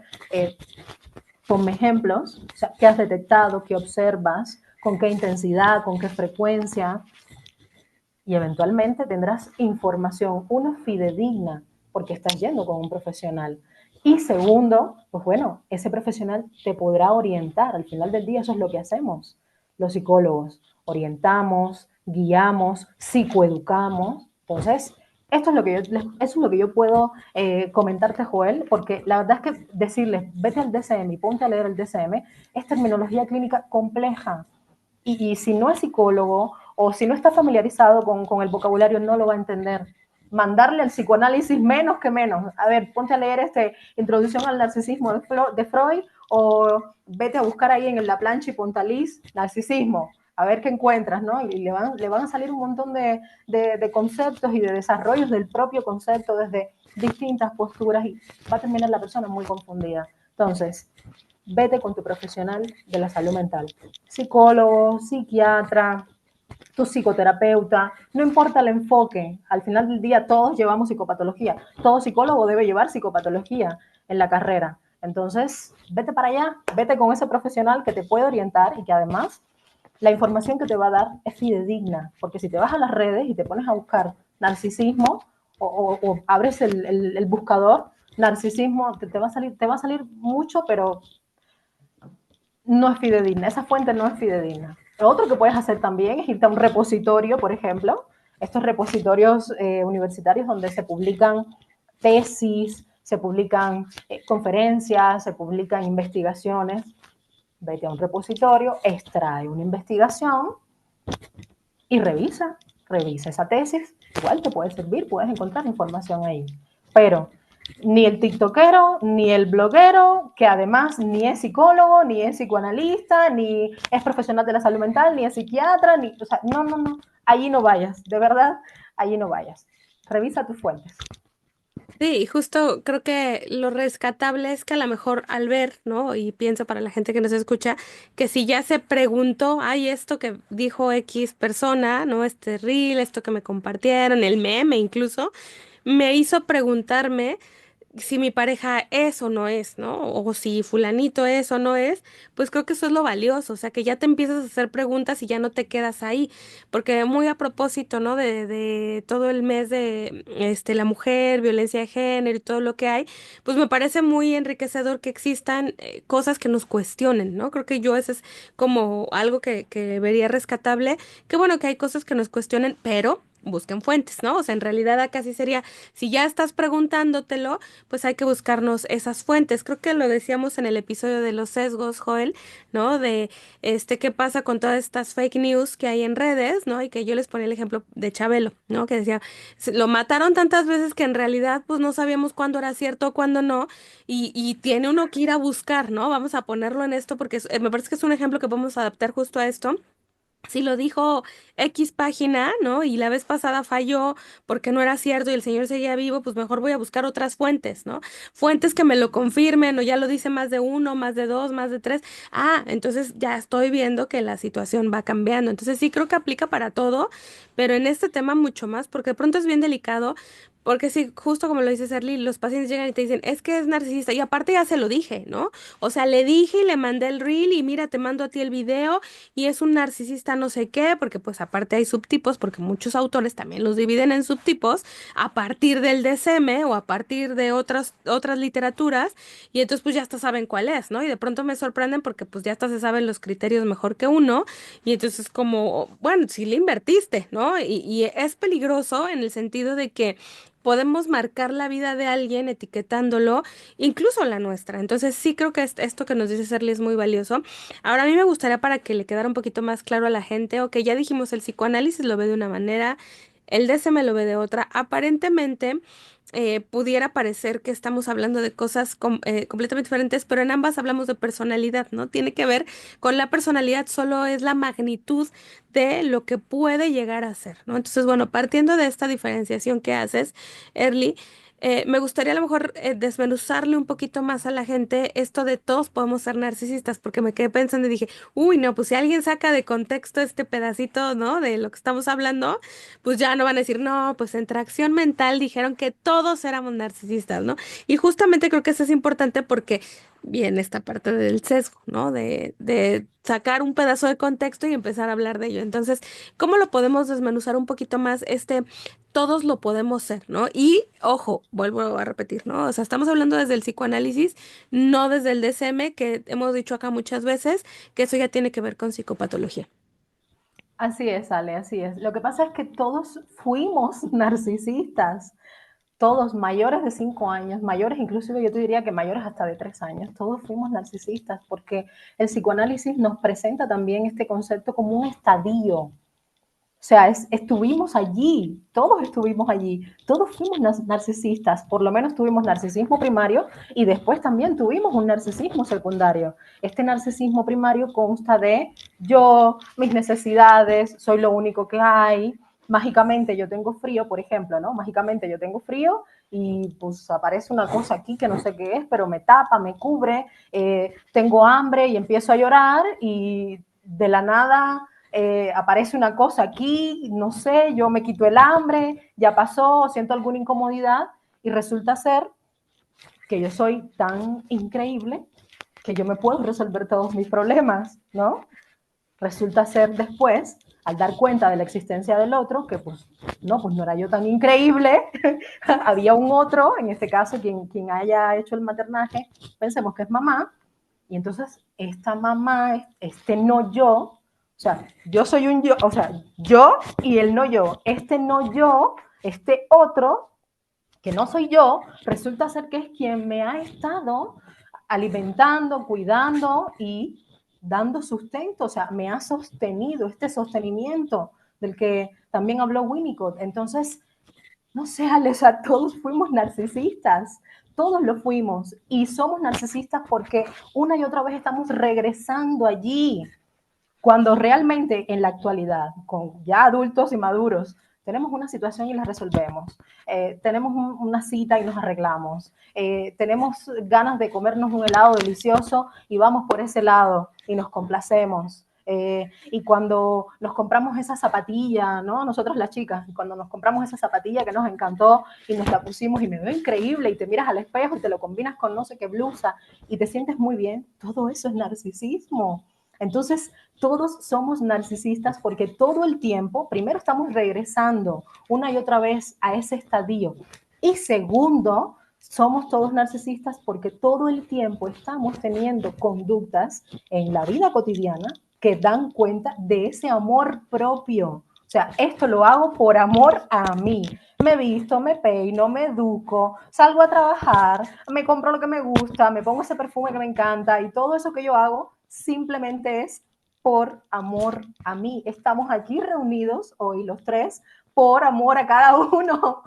ponme ejemplos, o sea, qué has detectado, qué observas, con qué intensidad, con qué frecuencia, y eventualmente tendrás información, uno, fidedigna, porque estás yendo con un profesional. Y segundo, pues bueno, ese profesional te podrá orientar. Al final del día eso es lo que hacemos los psicólogos. Orientamos, guiamos, psicoeducamos. Entonces, esto es lo que eso es lo que yo puedo comentarte, Joel, porque la verdad es que decirles, vete al DSM y ponte a leer el DSM, es terminología clínica compleja. Y si no es psicólogo o si no está familiarizado con el vocabulario, no lo va a entender. Mandarle al psicoanálisis menos que menos. A ver, ponte a leer Introducción al Narcisismo de Freud o vete a buscar ahí en la plancha y ponte a Liz, narcisismo, a ver qué encuentras, ¿no? Y le van a salir un montón de conceptos y de desarrollos del propio concepto desde distintas posturas y va a terminar la persona muy confundida. Entonces, vete con tu profesional de la salud mental, psicólogo, psiquiatra, tu psicoterapeuta, no importa el enfoque, al final del día todos llevamos psicopatología, todo psicólogo debe llevar psicopatología en la carrera. Entonces, vete para allá, vete con ese profesional que te puede orientar y que además la información que te va a dar es fidedigna, porque si te vas a las redes y te pones a buscar narcisismo o abres el buscador, narcisismo, te va a salir mucho, pero no es fidedigna, esa fuente no es fidedigna. Lo otro que puedes hacer también es irte a un repositorio, por ejemplo, estos repositorios universitarios donde se publican tesis, se publican conferencias, se publican investigaciones. Vete a un repositorio, extrae una investigación y revisa esa tesis. Igual te puede servir, puedes encontrar información ahí. Pero ni el tiktokero, ni el bloguero, que además ni es psicólogo, ni es psicoanalista, ni es profesional de la salud mental, ni es psiquiatra, ni, o sea, no, allí no vayas, de verdad, allí no vayas. Revisa tus fuentes. Sí, y justo creo que lo rescatable es que a lo mejor al ver, ¿no? Y pienso para la gente que nos escucha, que si ya se preguntó, ay, esto que dijo X persona, ¿no? Este reel, esto que me compartieron, el meme incluso, me hizo preguntarme si mi pareja es o no es, ¿no? O si fulanito es o no es, pues creo que eso es lo valioso, o sea, que ya te empiezas a hacer preguntas y ya no te quedas ahí, porque muy a propósito, ¿no? De todo el mes de la mujer, violencia de género y todo lo que hay, pues me parece muy enriquecedor que existan cosas que nos cuestionen, ¿no? Creo que yo ese es como algo que vería rescatable, que bueno que hay cosas que nos cuestionen, pero busquen fuentes, ¿no? O sea, en realidad acá sí sería, si ya estás preguntándotelo, pues hay que buscarnos esas fuentes. Creo que lo decíamos en el episodio de los sesgos, Joel, ¿no? De qué pasa con todas estas fake news que hay en redes, ¿no? Y que yo les ponía el ejemplo de Chabelo, ¿no? Que decía, Lo mataron tantas veces que en realidad pues no sabíamos cuándo era cierto o cuándo no, y tiene uno que ir a buscar, ¿no? Vamos a ponerlo en esto porque me parece que es un ejemplo que podemos adaptar justo a esto. Si lo dijo X página, ¿no? Y la vez pasada falló porque no era cierto y el señor seguía vivo, pues mejor voy a buscar otras fuentes, ¿no? Fuentes que me lo confirmen o ya lo dice más de uno, más de dos, más de tres. Ah, entonces ya estoy viendo que la situación va cambiando. Entonces sí creo que aplica para todo, pero en este tema mucho más porque de pronto es bien delicado. Porque sí, justo como lo dice Serly, los pacientes llegan y te dicen, es que es narcisista. Y aparte ya se lo dije, ¿no? O sea, le dije y le mandé el reel y mira, te mando a ti el video y es un narcisista no sé qué, porque pues aparte hay subtipos, porque muchos autores también los dividen en subtipos a partir del DSM o a partir de otras literaturas, y entonces pues ya hasta saben cuál es, ¿no? Y de pronto me sorprenden porque pues ya hasta se saben los criterios mejor que uno, y entonces es como, bueno, si le invertiste, ¿no? Y es peligroso en el sentido de que podemos marcar la vida de alguien etiquetándolo, incluso la nuestra. Entonces sí creo que esto que nos dice Serly es muy valioso. Ahora, a mí me gustaría para que le quedara un poquito más claro a la gente, ok, ya dijimos, el psicoanálisis lo ve de una manera, el DSM lo ve de otra. Aparentemente, pudiera parecer que estamos hablando de cosas completamente diferentes, pero en ambas hablamos de personalidad, ¿no? Tiene que ver con la personalidad, solo es la magnitud de lo que puede llegar a ser, ¿no? Entonces, bueno, partiendo de esta diferenciación que haces, Early, me gustaría a lo mejor desmenuzarle un poquito más a la gente esto de todos podemos ser narcisistas, porque me quedé pensando y dije, uy, no, pues si alguien saca de contexto este pedacito, ¿no? De lo que estamos hablando, pues ya no van a decir, no, pues en tracción mental dijeron que todos éramos narcisistas, ¿no? Y justamente creo que eso es importante porque viene esta parte del sesgo, ¿no? De sacar un pedazo de contexto y empezar a hablar de ello. Entonces, ¿cómo lo podemos desmenuzar un poquito más todos lo podemos ser, ¿no? Y ojo, vuelvo a repetir, ¿no? O sea, estamos hablando desde el psicoanálisis, no desde el DSM, que hemos dicho acá muchas veces, que eso ya tiene que ver con psicopatología. Así es, Ale, así es. Lo que pasa es que todos fuimos narcisistas, todos mayores de 5 años, mayores inclusive yo te diría que mayores hasta de 3 años, todos fuimos narcisistas porque el psicoanálisis nos presenta también este concepto como un estadio. O sea, estuvimos allí, todos fuimos narcisistas, por lo menos tuvimos narcisismo primario y después también tuvimos un narcisismo secundario. Este narcisismo primario consta de yo, mis necesidades, soy lo único que hay, mágicamente yo tengo frío, por ejemplo, ¿no? Mágicamente yo tengo frío y pues aparece una cosa aquí que no sé qué es, pero me tapa, me cubre, tengo hambre y empiezo a llorar y de la nada aparece una cosa aquí, no sé, yo me quito el hambre, ya pasó, siento alguna incomodidad y resulta ser que yo soy tan increíble que yo me puedo resolver todos mis problemas, ¿no? Resulta ser después, al dar cuenta de la existencia del otro, que pues no era yo tan increíble, había un otro, en este caso quien haya hecho el maternaje, pensemos que es mamá, y entonces esta mamá, este no yo, o sea, yo soy un yo, o sea, yo y el no yo, este no yo, este otro, que no soy yo, resulta ser que es quien me ha estado alimentando, cuidando y dando sustento, o sea, me ha sostenido este sostenimiento del que también habló Winnicott. Entonces, no sé, Alexa, todos fuimos narcisistas, todos lo fuimos y somos narcisistas porque una y otra vez estamos regresando allí, cuando realmente en la actualidad, con ya adultos y maduros, tenemos una situación y la resolvemos. Tenemos una cita y nos arreglamos. Tenemos ganas de comernos un helado delicioso y vamos por ese helado y nos complacemos. Y cuando nos compramos esa zapatilla, ¿no? Nosotros las chicas, cuando nos compramos esa zapatilla que nos encantó y nos la pusimos y me veo increíble y te miras al espejo y te lo combinas con no sé qué blusa y te sientes muy bien, todo eso es narcisismo. Entonces, todos somos narcisistas porque todo el tiempo, primero estamos regresando una y otra vez a ese estadio. Y segundo, somos todos narcisistas porque todo el tiempo estamos teniendo conductas en la vida cotidiana que dan cuenta de ese amor propio. O sea, esto lo hago por amor a mí. Me visto, me peino, me educo, salgo a trabajar, me compro lo que me gusta, me pongo ese perfume que me encanta y todo eso que yo hago simplemente es por amor a mí. Estamos aquí reunidos hoy los tres por amor a cada uno.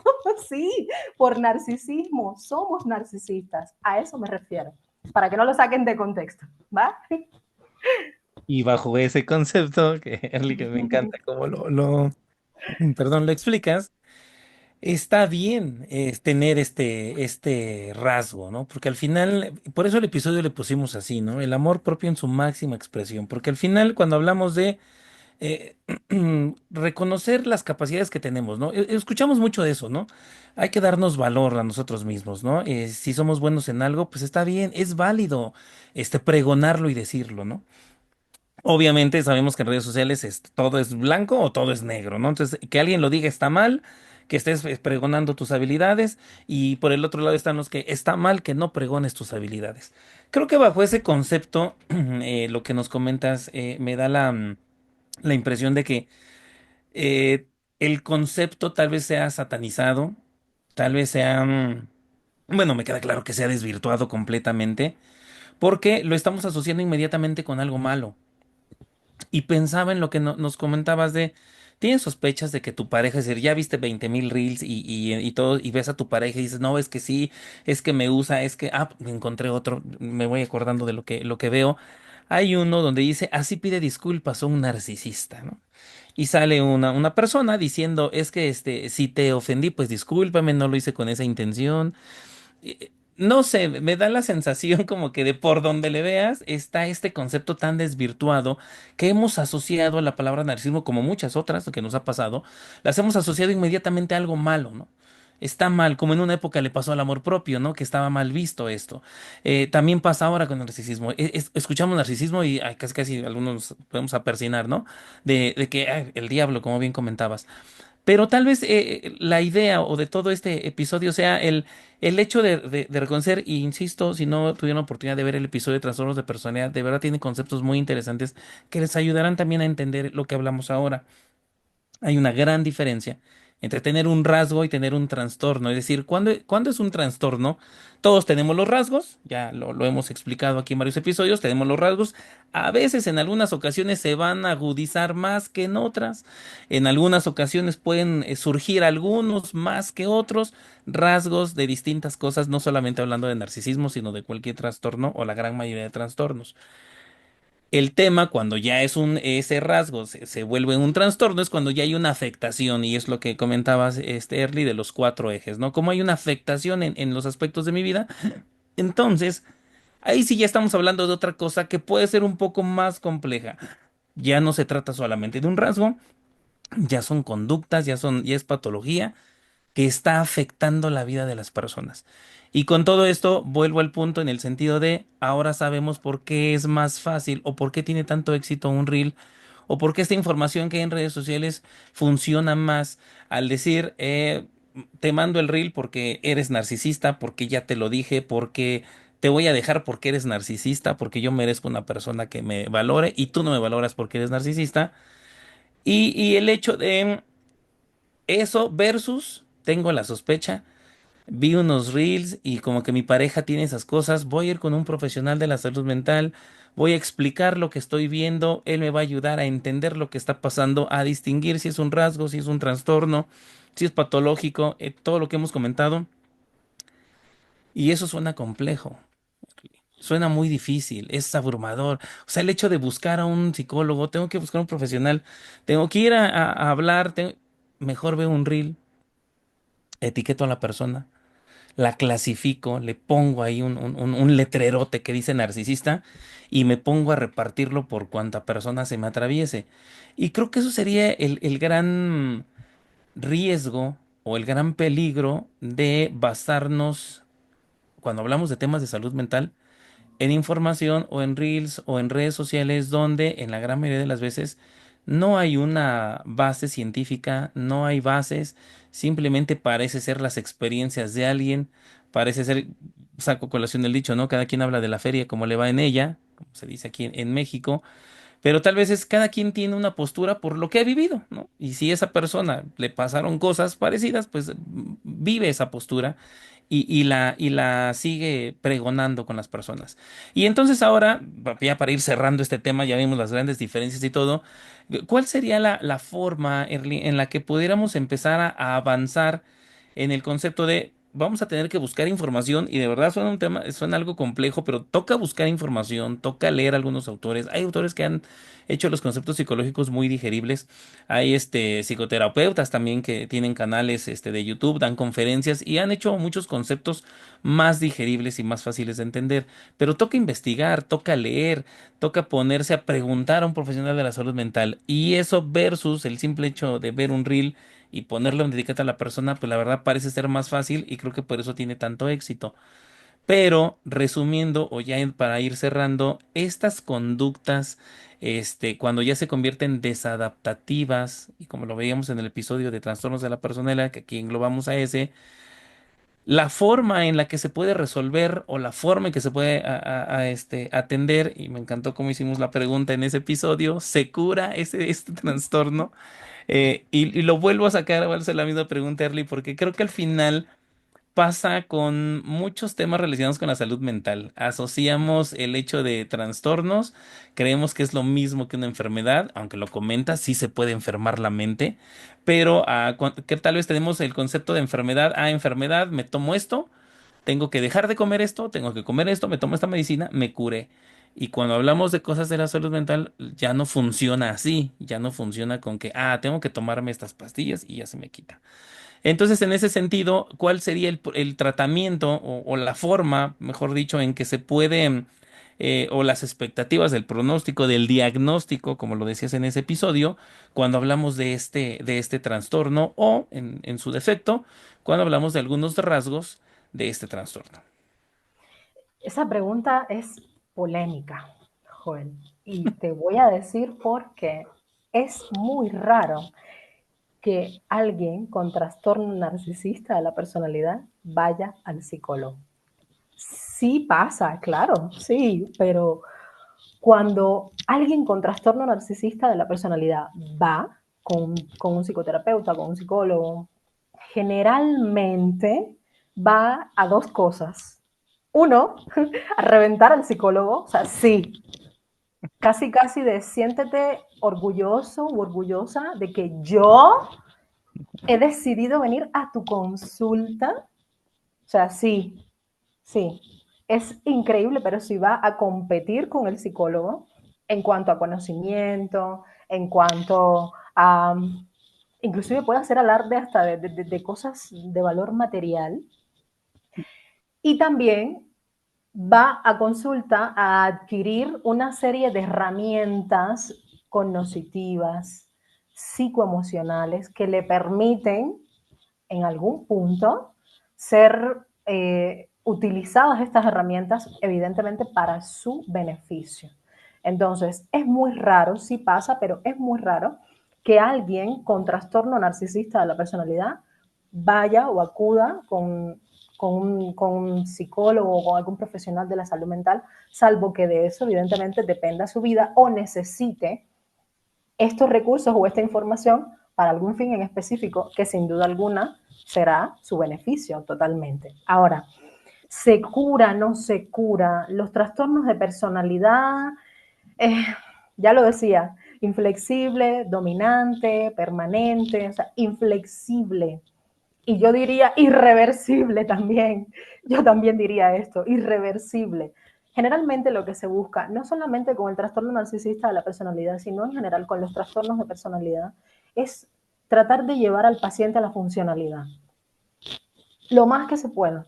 Sí, por narcisismo. Somos narcisistas. A eso me refiero. Para que no lo saquen de contexto. ¿Va? Y bajo ese concepto, que, Erly, que me encanta cómo perdón, lo explicas, está bien tener este rasgo, ¿no? Porque al final, por eso el episodio le pusimos así, ¿no? El amor propio en su máxima expresión, porque al final cuando hablamos de eh, reconocer las capacidades que tenemos, ¿no? Escuchamos mucho de eso, ¿no? Hay que darnos valor a nosotros mismos, ¿no? Si somos buenos en algo, pues está bien, es válido, pregonarlo y decirlo, ¿no? Obviamente sabemos que en redes sociales todo es blanco o todo es negro, ¿no? Entonces, que alguien lo diga está mal, que estés pregonando tus habilidades y por el otro lado están los que está mal que no pregones tus habilidades. Creo que bajo ese concepto, lo que nos comentas me da la impresión de que eh, el concepto tal vez sea satanizado, tal vez sea, bueno, me queda claro que se ha desvirtuado completamente, porque lo estamos asociando inmediatamente con algo malo. Y pensaba en lo que nos comentabas de, ¿tienes sospechas de que tu pareja, es decir, ya viste 20,000 reels y todo, y ves a tu pareja y dices, no, es que sí, es que me usa, es que, me encontré otro, me voy acordando de lo que veo. Hay uno donde dice, así pide disculpas a un narcisista, ¿no? Y sale una persona diciendo, es que si te ofendí, pues discúlpame, no lo hice con esa intención. No sé, me da la sensación como que de por donde le veas está este concepto tan desvirtuado que hemos asociado a la palabra narcisismo como muchas otras que nos ha pasado, las hemos asociado inmediatamente a algo malo, ¿no? Está mal, como en una época le pasó al amor propio, ¿no? Que estaba mal visto esto. También pasa ahora con el narcisismo. Escuchamos narcisismo y ay, casi casi algunos podemos apercinar, ¿no? De que ay, el diablo, como bien comentabas. Pero tal vez la idea o de todo este episodio sea el hecho de reconocer, y insisto, si no tuvieron la oportunidad de ver el episodio de trastornos de personalidad, de verdad tiene conceptos muy interesantes que les ayudarán también a entender lo que hablamos ahora. Hay una gran diferencia entre tener un rasgo y tener un trastorno. Es decir, cuando es un trastorno, todos tenemos los rasgos, ya lo hemos explicado aquí en varios episodios, tenemos los rasgos. A veces, en algunas ocasiones, se van a agudizar más que en otras. En algunas ocasiones pueden surgir algunos más que otros rasgos de distintas cosas, no solamente hablando de narcisismo, sino de cualquier trastorno o la gran mayoría de trastornos. El tema, cuando ya ese rasgo se vuelve un trastorno, es cuando ya hay una afectación, y es lo que comentabas, Early, de los cuatro ejes, ¿no? Como hay una afectación en los aspectos de mi vida, entonces, ahí sí ya estamos hablando de otra cosa que puede ser un poco más compleja. Ya no se trata solamente de un rasgo, ya son conductas, ya es patología que está afectando la vida de las personas. Y con todo esto vuelvo al punto en el sentido de ahora sabemos por qué es más fácil o por qué tiene tanto éxito un reel o por qué esta información que hay en redes sociales funciona más al decir te mando el reel porque eres narcisista, porque ya te lo dije, porque te voy a dejar porque eres narcisista, porque yo merezco una persona que me valore y tú no me valoras porque eres narcisista. Y el hecho de eso versus tengo la sospecha. Vi unos reels y como que mi pareja tiene esas cosas, voy a ir con un profesional de la salud mental, voy a explicar lo que estoy viendo, él me va a ayudar a entender lo que está pasando, a distinguir si es un rasgo, si es un trastorno, si es patológico, todo lo que hemos comentado. Y eso suena complejo, suena muy difícil, es abrumador. O sea, el hecho de buscar a un psicólogo, tengo que buscar a un profesional, tengo que ir a hablar, mejor veo un reel, etiqueto a la persona, la clasifico, le pongo ahí un letrerote que dice narcisista y me pongo a repartirlo por cuanta persona se me atraviese. Y creo que eso sería el gran riesgo o el gran peligro de basarnos, cuando hablamos de temas de salud mental, en información o en reels o en redes sociales donde en la gran mayoría de las veces no hay una base científica, no hay bases, simplemente parece ser las experiencias de alguien, parece ser, saco colación del dicho, ¿no? Cada quien habla de la feria como le va en ella, como se dice aquí en México, pero tal vez es cada quien tiene una postura por lo que ha vivido, ¿no? Y si esa persona le pasaron cosas parecidas, pues vive esa postura y la sigue pregonando con las personas. Y entonces ahora, ya para ir cerrando este tema, ya vimos las grandes diferencias y todo, ¿cuál sería la forma, Erly, en la que pudiéramos empezar a avanzar en el concepto de... Vamos a tener que buscar información y de verdad suena un tema, suena algo complejo, pero toca buscar información, toca leer algunos autores. Hay autores que han hecho los conceptos psicológicos muy digeribles. Hay psicoterapeutas también que tienen canales de YouTube, dan conferencias y han hecho muchos conceptos más digeribles y más fáciles de entender. Pero toca investigar, toca leer, toca ponerse a preguntar a un profesional de la salud mental. Y eso versus el simple hecho de ver un reel y ponerle una etiqueta a la persona, pues la verdad parece ser más fácil y creo que por eso tiene tanto éxito. Pero resumiendo o ya para ir cerrando, estas conductas, cuando ya se convierten desadaptativas, y como lo veíamos en el episodio de trastornos de la personalidad, que aquí englobamos a ese, la forma en la que se puede resolver o la forma en que se puede atender, y me encantó cómo hicimos la pregunta en ese episodio, ¿se cura este trastorno? Y lo vuelvo a sacar, voy a hacer la misma pregunta, Erly, porque creo que al final pasa con muchos temas relacionados con la salud mental. Asociamos el hecho de trastornos, creemos que es lo mismo que una enfermedad, aunque lo comenta, sí se puede enfermar la mente, pero que tal vez tenemos el concepto de enfermedad, enfermedad, me tomo esto, tengo que dejar de comer esto, tengo que comer esto, me tomo esta medicina, me curé. Y cuando hablamos de cosas de la salud mental, ya no funciona así, ya no funciona con que, tengo que tomarme estas pastillas y ya se me quita. Entonces, en ese sentido, ¿cuál sería el tratamiento o la forma, mejor dicho, en que se puede, o las expectativas del pronóstico, del diagnóstico, como lo decías en ese episodio, cuando hablamos de este trastorno o, en su defecto, cuando hablamos de algunos rasgos de este trastorno? Esa pregunta es polémica, Joel, y te voy a decir por qué. Es muy raro que alguien con trastorno narcisista de la personalidad vaya al psicólogo. Sí pasa, claro, sí, pero cuando alguien con trastorno narcisista de la personalidad va con un psicoterapeuta, con un psicólogo, generalmente va a dos cosas. Uno, a reventar al psicólogo, o sea, sí, casi casi de siéntete orgulloso o orgullosa de que yo he decidido venir a tu consulta. O sea, sí, sí, es increíble, pero si va a competir con el psicólogo en cuanto a conocimiento, en cuanto a, inclusive puede hacer alarde hasta de cosas de valor material, y también va a consulta a adquirir una serie de herramientas cognitivas, psicoemocionales, que le permiten en algún punto ser utilizadas estas herramientas, evidentemente, para su beneficio. Entonces, es muy raro, sí pasa, pero es muy raro que alguien con trastorno narcisista de la personalidad vaya o acuda con un psicólogo o con algún profesional de la salud mental, salvo que de eso, evidentemente, dependa su vida o necesite estos recursos o esta información para algún fin en específico, que sin duda alguna será su beneficio totalmente. Ahora, ¿se cura, no se cura? Los trastornos de personalidad, eh, ya lo decía, inflexible, dominante, permanente, o sea, inflexible. Y yo diría irreversible también. Yo también diría esto, irreversible. Generalmente lo que se busca, no solamente con el trastorno narcisista de la personalidad, sino en general con los trastornos de personalidad, es tratar de llevar al paciente a la funcionalidad, lo más que se pueda.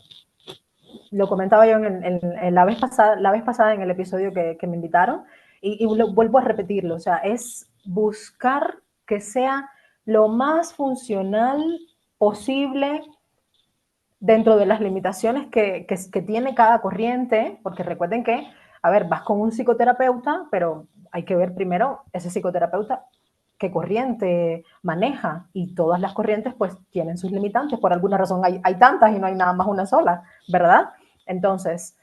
Lo comentaba yo en la vez pasada en el episodio que me invitaron, y vuelvo a repetirlo, o sea, es buscar que sea lo más funcional posible dentro de las limitaciones que tiene cada corriente, porque recuerden que, a ver, vas con un psicoterapeuta, pero hay que ver primero ese psicoterapeuta qué corriente maneja, y todas las corrientes pues tienen sus limitantes, por alguna razón hay tantas y no hay nada más una sola, ¿verdad? Entonces,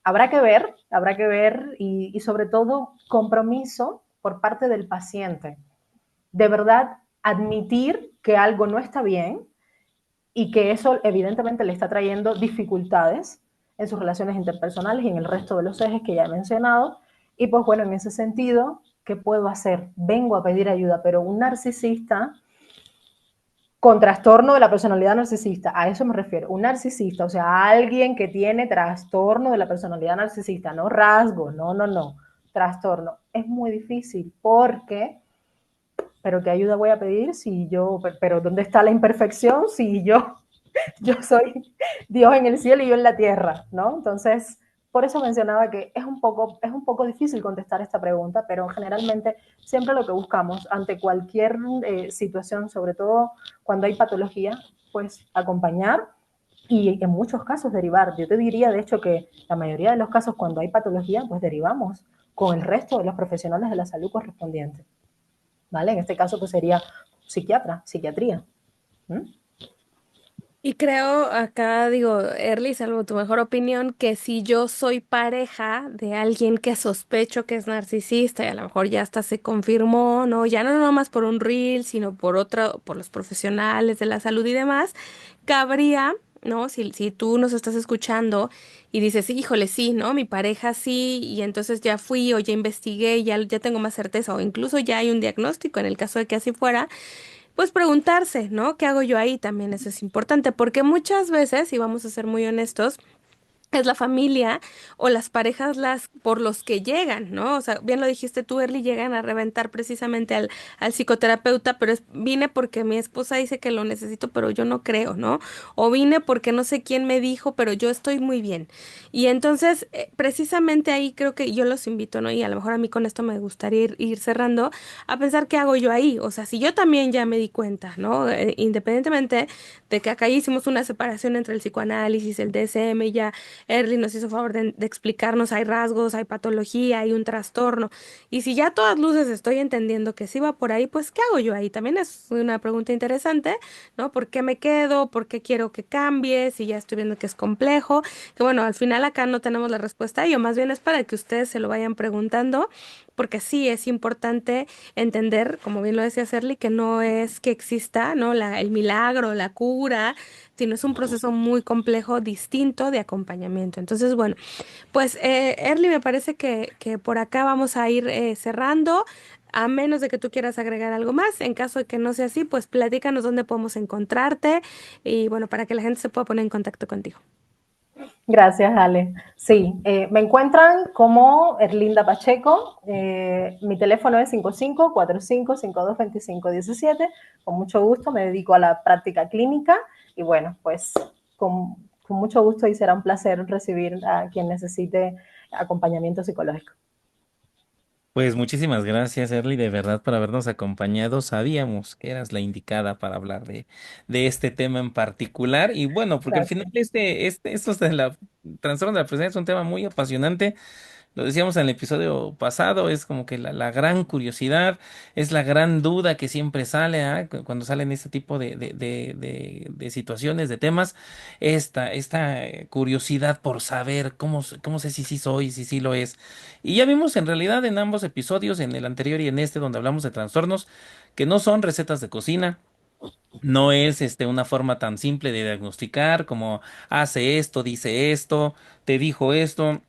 habrá que ver y sobre todo compromiso por parte del paciente, de verdad admitir que algo no está bien y que eso evidentemente le está trayendo dificultades en sus relaciones interpersonales y en el resto de los ejes que ya he mencionado. Y pues bueno, en ese sentido, ¿qué puedo hacer? Vengo a pedir ayuda, pero un narcisista con trastorno de la personalidad narcisista, a eso me refiero, un narcisista, o sea, alguien que tiene trastorno de la personalidad narcisista, no rasgo, no, trastorno, es muy difícil porque, pero ¿qué ayuda voy a pedir si yo, pero ¿dónde está la imperfección si yo soy Dios en el cielo y yo en la tierra, ¿no? Entonces, por eso mencionaba que es un poco difícil contestar esta pregunta, pero generalmente siempre lo que buscamos ante cualquier situación, sobre todo cuando hay patología, pues acompañar y en muchos casos derivar. Yo te diría, de hecho, que la mayoría de los casos cuando hay patología, pues derivamos con el resto de los profesionales de la salud correspondientes, ¿vale? En este caso, pues sería psiquiatra, psiquiatría. ¿Mm? Y creo acá, digo, Erly, salvo tu mejor opinión, que si yo soy pareja de alguien que sospecho que es narcisista y a lo mejor ya hasta se confirmó, ¿no? Ya no nomás por un reel, sino por otro, por los profesionales de la salud y demás, cabría, ¿no? Si tú nos estás escuchando y dices, híjole, sí, ¿no? Mi pareja sí, y entonces ya fui o ya investigué, ya tengo más certeza, o incluso ya hay un diagnóstico en el caso de que así fuera, pues preguntarse, ¿no? ¿Qué hago yo ahí? También eso es importante, porque muchas veces, y vamos a ser muy honestos, es la familia o las parejas las por los que llegan, ¿no? O sea, bien lo dijiste tú, Erly, llegan a reventar precisamente al psicoterapeuta, pero vine porque mi esposa dice que lo necesito, pero yo no creo, ¿no? O vine porque no sé quién me dijo, pero yo estoy muy bien. Y entonces, precisamente ahí creo que yo los invito, ¿no? Y a lo mejor a mí con esto me gustaría ir cerrando, a pensar qué hago yo ahí. O sea, si yo también ya me di cuenta, ¿no? Independientemente de que acá hicimos una separación entre el psicoanálisis, el DSM, ya Erly nos hizo favor de explicarnos, hay rasgos, hay patología, hay un trastorno. Y si ya a todas luces estoy entendiendo que sí va por ahí, pues ¿qué hago yo ahí? También es una pregunta interesante, ¿no? ¿Por qué me quedo? ¿Por qué quiero que cambie? Si ya estoy viendo que es complejo. Que bueno, al final acá no tenemos la respuesta a ello, más bien es para que ustedes se lo vayan preguntando, porque sí es importante entender, como bien lo decía Serly, que no es que exista, ¿no? El milagro, la cura, sino es un proceso muy complejo, distinto de acompañamiento. Entonces, bueno, pues Erly, me parece que por acá vamos a ir cerrando. A menos de que tú quieras agregar algo más, en caso de que no sea así, pues platícanos dónde podemos encontrarte y bueno, para que la gente se pueda poner en contacto contigo. Gracias, Ale. Sí, me encuentran como Erlinda Pacheco. Mi teléfono es 5545522517. Con mucho gusto me dedico a la práctica clínica y bueno, pues con mucho gusto y será un placer recibir a quien necesite acompañamiento psicológico. Pues muchísimas gracias, Erly, de verdad por habernos acompañado. Sabíamos que eras la indicada para hablar de este tema en particular. Y bueno, porque al final Gracias. esto de la trastorno de la personalidad es un tema muy apasionante. Lo decíamos en el episodio pasado, es como que la gran curiosidad, es la gran duda que siempre sale, ¿ah? Cuando salen este tipo de situaciones, de temas, esta curiosidad por saber cómo sé si sí soy, si sí lo es. Y ya vimos en realidad en ambos episodios, en el anterior y en este, donde hablamos de trastornos, que no son recetas de cocina. No es una forma tan simple de diagnosticar como hace esto, dice esto, te dijo esto,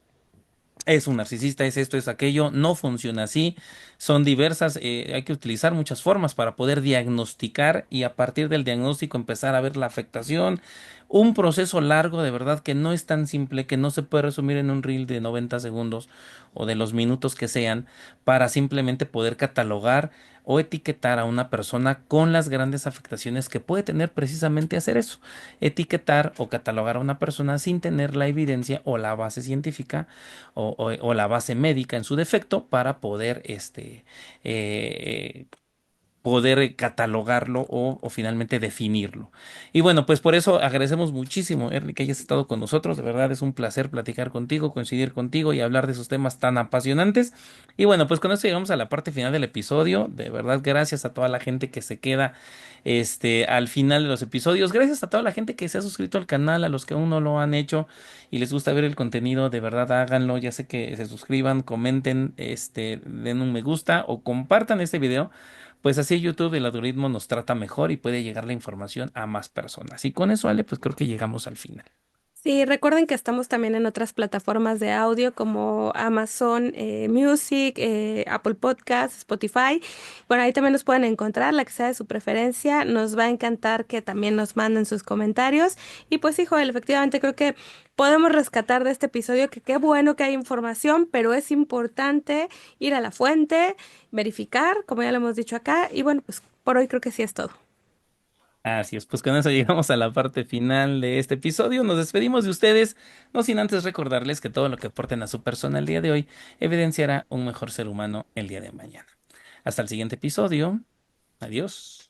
es un narcisista, es esto, es aquello, no funciona así, son diversas, hay que utilizar muchas formas para poder diagnosticar y a partir del diagnóstico empezar a ver la afectación, un proceso largo de verdad que no es tan simple, que no se puede resumir en un reel de 90 segundos o de los minutos que sean para simplemente poder catalogar o etiquetar a una persona con las grandes afectaciones que puede tener precisamente hacer eso, etiquetar o catalogar a una persona sin tener la evidencia o la base científica o la base médica en su defecto para poder eh, poder catalogarlo o finalmente definirlo. Y bueno, pues por eso agradecemos muchísimo, Erly, que hayas estado con nosotros. De verdad es un placer platicar contigo, coincidir contigo y hablar de esos temas tan apasionantes. Y bueno, pues con esto llegamos a la parte final del episodio. De verdad, gracias a toda la gente que se queda al final de los episodios. Gracias a toda la gente que se ha suscrito al canal, a los que aún no lo han hecho y les gusta ver el contenido, de verdad háganlo. Ya sé que se suscriban, comenten, den un me gusta o compartan este video, pues así YouTube, el algoritmo nos trata mejor y puede llegar la información a más personas. Y con eso, Ale, pues creo que llegamos al final. Sí, recuerden que estamos también en otras plataformas de audio como Amazon Music, Apple Podcasts, Spotify. Bueno, ahí también nos pueden encontrar, la que sea de su preferencia. Nos va a encantar que también nos manden sus comentarios. Y pues, sí, Joel, efectivamente creo que podemos rescatar de este episodio que qué bueno que hay información, pero es importante ir a la fuente, verificar, como ya lo hemos dicho acá. Y bueno, pues por hoy creo que sí es todo. Así es, pues con eso llegamos a la parte final de este episodio. Nos despedimos de ustedes, no sin antes recordarles que todo lo que aporten a su persona el día de hoy evidenciará un mejor ser humano el día de mañana. Hasta el siguiente episodio. Adiós.